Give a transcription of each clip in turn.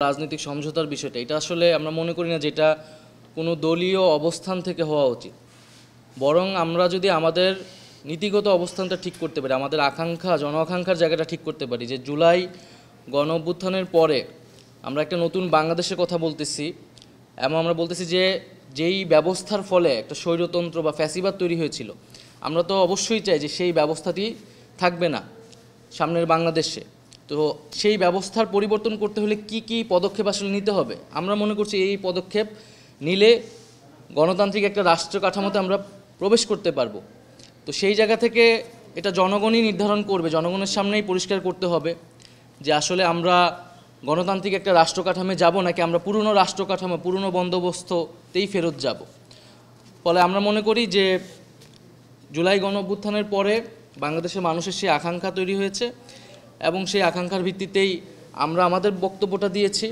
রাজনৈতিক সমঝোতার বিষয়টা এটা আসলে আমরা মনে করি না যেটা কোনো দলীয় অবস্থান থেকে হওয়া উচিত, বরং আমরা যদি আমাদের নীতিগত অবস্থানটা ঠিক করতে পারি, আমাদের আকাঙ্ক্ষা জন আকাঙ্ক্ষার জায়গাটা ঠিক করতে পারি যে জুলাই গণ অভ্যুত্থানের পরে আমরা একটা নতুন বাংলাদেশের কথা বলতেছি এবং আমরা বলতেছি যে যেই ব্যবস্থার ফলে একটা স্বৈরতন্ত্র বা ফ্যাসিবাদ তৈরি হয়েছিল, আমরা তো অবশ্যই চাই যে সেই ব্যবস্থাটি থাকবে না সামনের বাংলাদেশে। তো সেই ব্যবস্থার পরিবর্তন করতে হলে কি কি পদক্ষেপ আসলে নিতে হবে, আমরা মনে করছি এই পদক্ষেপ নিলে গণতান্ত্রিক একটা রাষ্ট্র কাঠামোতে আমরা প্রবেশ করতে পারবো। তো সেই জায়গা থেকে এটা জনগণই নির্ধারণ করবে, জনগণের সামনেই পরিষ্কার করতে হবে যে আসলে আমরা গণতান্ত্রিক একটা রাষ্ট্র কাঠামো যাব নাকি আমরা পুরনো রাষ্ট্র কাঠামো পুরনো বন্দোবস্ততেই ফেরত যাব। ফলে আমরা মনে করি যে জুলাই গণ অভ্যুত্থানের পরে বাংলাদেশের মানুষের সেই আকাঙ্ক্ষা তৈরি হয়েছে এবং সেই আকাঙ্ক্ষার ভিত্তিতেই আমরা আমাদের বক্তব্যটা দিয়েছি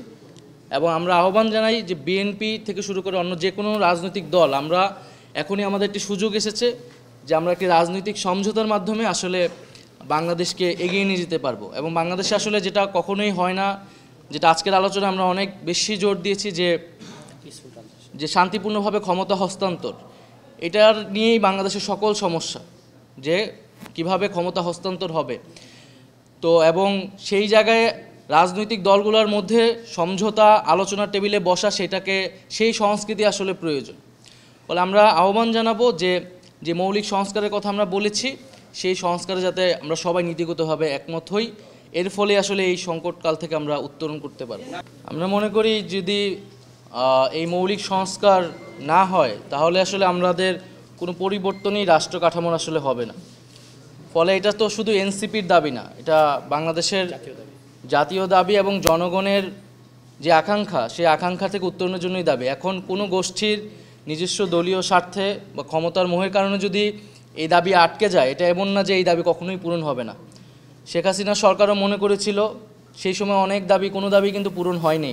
এবং আমরা আহ্বান জানাই যে বিএনপি থেকে শুরু করে অন্য যে কোনো রাজনৈতিক দল, আমরা এখনই আমাদের একটি সুযোগ এসেছে যে আমরা একটি রাজনৈতিক সমঝোতার মাধ্যমে আসলে বাংলাদেশকে এগিয়ে নিয়ে যেতে পারবো। এবং বাংলাদেশে আসলে যেটা কখনোই হয় না, যেটা আজকের আলোচনায় আমরা অনেক বেশি জোর দিয়েছি যে শান্তিপূর্ণভাবে ক্ষমতা হস্তান্তর, এটার নিয়েই বাংলাদেশের সকল সমস্যা, যে কিভাবে ক্ষমতা হস্তান্তর হবে। তো এবং সেই জায়গায় রাজনৈতিক দলগুলোর মধ্যে সমঝোতা আলোচনার টেবিলে বসা, সেটাকে সেই সংস্কৃতি আসলে প্রয়োজন। ফলে আমরা আহ্বান জানাবো যে মৌলিক সংস্কারের কথা আমরা বলেছি, সেই সংস্কারে যাতে আমরা সবাই নীতিগতভাবে একমত হই, এর ফলে আসলে এই সংকটকাল থেকে আমরা উত্তরণ করতে পারব। আমরা মনে করি যদি এই মৌলিক সংস্কার না হয় তাহলে আসলে আমাদের কোনো পরিবর্তনই রাষ্ট্র কাঠামোর আসলে হবে না। ফলে এটা তো শুধু এনসিপির দাবি না, এটা বাংলাদেশের জাতীয় দাবি এবং জনগণের যে আকাঙ্ক্ষা, সেই আকাঙ্ক্ষা থেকে উত্তরণের জন্যই দাবি। এখন কোনো গোষ্ঠীর নিজস্ব দলীয় স্বার্থে বা ক্ষমতার মোহের কারণে যদি এই দাবি আটকে যায়, এটা এমন না যে এই দাবি কখনোই পূরণ হবে না। শেখ হাসিনা সরকারও মনে করেছিল সেই সময় অনেক দাবি, কোনো দাবি কিন্তু পূরণ হয়নি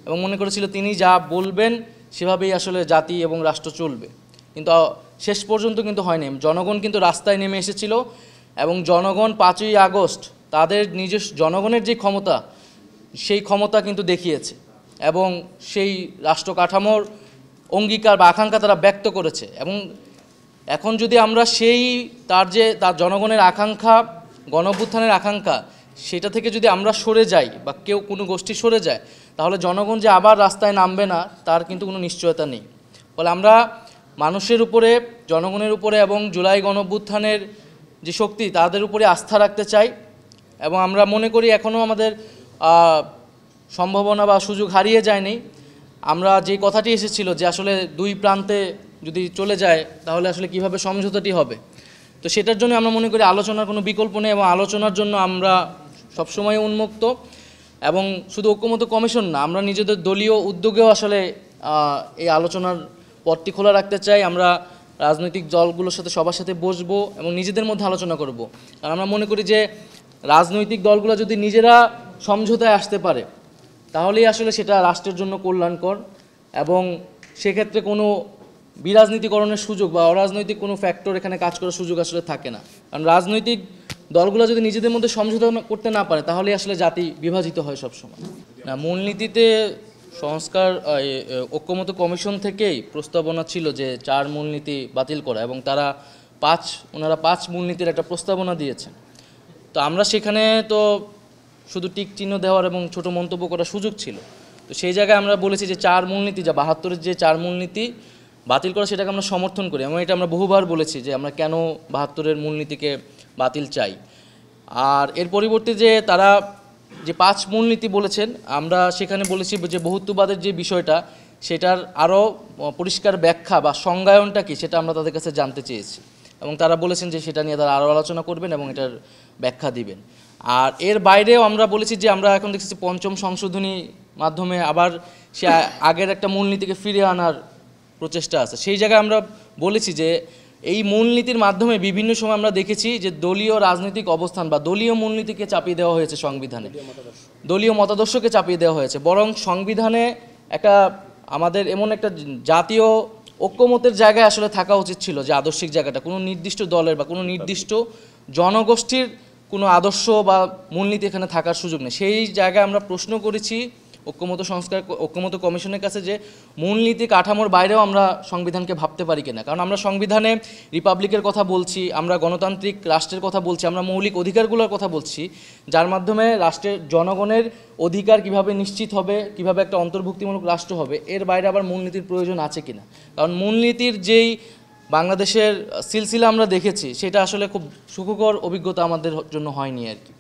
এবং মনে করেছিল তিনি যা বলবেন সেভাবেই আসলে জাতি এবং রাষ্ট্র চলবে, কিন্তু শেষ পর্যন্ত কিন্তু হয়নি। জনগণ কিন্তু রাস্তায় নেমে এসেছিল এবং জনগণ 5ই আগস্ট তাদের নিজস্ব জনগণের যে ক্ষমতা, সেই ক্ষমতা কিন্তু দেখিয়েছে এবং সেই রাষ্ট্র কাঠামোর অঙ্গীকার বা আকাঙ্ক্ষা তারা ব্যক্ত করেছে। এবং এখন যদি আমরা তার জনগণের আকাঙ্ক্ষা, গণ অভ্যুত্থানের আকাঙ্ক্ষা, সেটা থেকে যদি আমরা সরে যাই বা কেউ কোনো গোষ্ঠী সরে যায়, তাহলে জনগণ যে আবার রাস্তায় নামবে না তার কিন্তু কোনো নিশ্চয়তা নেই। ফলে আমরা মানুষের উপরে, জনগণের উপরে এবং জুলাই গণ অভ্যুত্থানের যে শক্তি, তাদের উপরে আস্থা রাখতে চাই এবং আমরা মনে করি এখনও আমাদের সম্ভাবনা বা সুযোগ হারিয়ে যায়নি। আমরা যে কথাটি এসেছিল যে আসলে দুই প্রান্তে যদি চলে যায় তাহলে আসলে কিভাবে সমঝোতাটি হবে, তো সেটার জন্য আমরা মনে করি আলোচনার কোনো বিকল্প নেই এবং আলোচনার জন্য আমরা সবসময় উন্মুক্ত। এবং শুধু ঐক্যমত্য কমিশন না, আমরা নিজেদের দলীয় উদ্যোগেও আসলে এই আলোচনার পথটি খোলা রাখতে চাই। আমরা রাজনৈতিক দলগুলোর সাথে সবার সাথে বসবো এবং নিজেদের মধ্যে আলোচনা করব, কারণ আমরা মনে করি যে রাজনৈতিক দলগুলো যদি নিজেরা সমঝোতায় আসতে পারে তাহলেই আসলে সেটা রাষ্ট্রের জন্য কল্যাণকর এবং সেক্ষেত্রে কোনো বিরাজনীতিকরণের সুযোগ বা অরাজনৈতিক কোনো ফ্যাক্টর এখানে কাজ করার সুযোগ আসলে থাকে না। কারণ রাজনৈতিক দলগুলো যদি নিজেদের মধ্যে সমঝোতা করতে না পারে তাহলে আসলে জাতি বিভাজিত হয় সবসময়। না, মূলনীতিতে সংস্কার ঐক্যমত্য কমিশন থেকেই প্রস্তাবনা ছিল যে 4 মূলনীতি বাতিল করা এবং ওনারা 5 মূলনীতির একটা প্রস্তাবনা দিয়েছেন। তো আমরা সেখানে তো শুধু টিক চিহ্ন দেওয়ার এবং ছোট মন্তব্য করার সুযোগ ছিল। তো সেই জায়গায় আমরা বলেছি যে 4 মূলনীতি, যা 72-এর যে 4 মূলনীতি বাতিল করা, সেটাকে আমরা সমর্থন করি এবং এটা আমরা বহুবার বলেছি যে আমরা কেন 72-এর মূলনীতিকে বাতিল চাই। আর এর পরিবর্তে যে তারা যে 5 মূলনীতি বলেছেন, আমরা সেখানে বলেছি যে বহুত্ববাদের যে বিষয়টা, সেটার আরও পরিষ্কার ব্যাখ্যা বা সংজ্ঞায়নটা কি, সেটা আমরা তাদের কাছে জানতে চেয়েছি এবং তারা বলেছেন যে সেটা নিয়ে তারা আরও আলোচনা করবেন এবং এটার ব্যাখ্যা দিবেন। আর এর বাইরেও আমরা বলেছি যে আমরা এখন দেখছি 5ম সংশোধনী মাধ্যমে আবার সে আগের একটা মূলনীতিকে ফিরিয়ে আনার প্রচেষ্টা আছে। সেই জায়গায় আমরা বলেছি যে এই মূলনীতির মাধ্যমে বিভিন্ন সময় আমরা দেখেছি যে দলীয় রাজনৈতিক অবস্থান বা দলীয় মূলনীতিকে চাপিয়ে দেওয়া হয়েছে সংবিধানে, দলীয় মতাদর্শকে চাপিয়ে দেওয়া হয়েছে। বরং সংবিধানে আমাদের এমন একটা জাতীয় ঐক্যমতের জায়গায় আসলে থাকা উচিত ছিল, যে আদর্শিক জায়গাটা কোনো নির্দিষ্ট দলের বা কোনো নির্দিষ্ট জনগোষ্ঠীর কোনো আদর্শ বা মূলনীতি এখানে থাকার সুযোগ নেই। সেই জায়গায় আমরা প্রশ্ন করেছি ঐক্যমত কমিশনের কাছে যে মূলনীতি কাঠামোর বাইরেও আমরা সংবিধানকে ভাবতে পারি কিনা। কারণ আমরা সংবিধানে রিপাবলিকের কথা বলছি, আমরা গণতান্ত্রিক রাষ্ট্রের কথা বলছি, আমরা মৌলিক অধিকারগুলোর কথা বলছি, যার মাধ্যমে রাষ্ট্রের জনগণের অধিকার কিভাবে নিশ্চিত হবে, কিভাবে একটা অন্তর্ভুক্তিমূলক রাষ্ট্র হবে, এর বাইরে আবার মূলনীতির প্রয়োজন আছে কিনা। কারণ মূলনীতির যেই বাংলাদেশের সিলসিলা আমরা দেখেছি, সেটা আসলে খুব সুখকর অভিজ্ঞতা আমাদের জন্য হয়নি আর কি।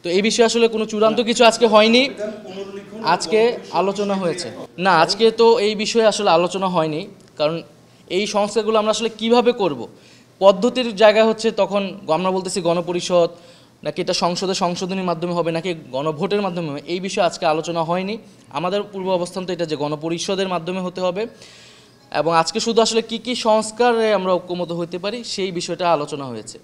তো এই বিষয়ে আসলে কোনো চূড়ান্ত কিছু আজকে হয়নি, আজকে আলোচনা হয়েছে না, আজকে তো এই বিষয়ে আসলে আলোচনা হয়নি। কারণ এই সংস্কারগুলো আমরা আসলে কিভাবে করব, পদ্ধতির জায়গায় হচ্ছে তখন আমরা বলতেছি গণপরিষদ নাকি এটা সংশোধনীর মাধ্যমে হবে নাকি গণভোটের মাধ্যমে হবে, এই বিষয়ে আজকে আলোচনা হয়নি। আমাদের পূর্ব অবস্থান তো এটা যে গণপরিষদের মাধ্যমে হতে হবে, এবং আজকে শুধু আসলে কি কি সংস্কারে আমরা ঐক্যমত হতে পারি সেই বিষয়টা আলোচনা হয়েছে।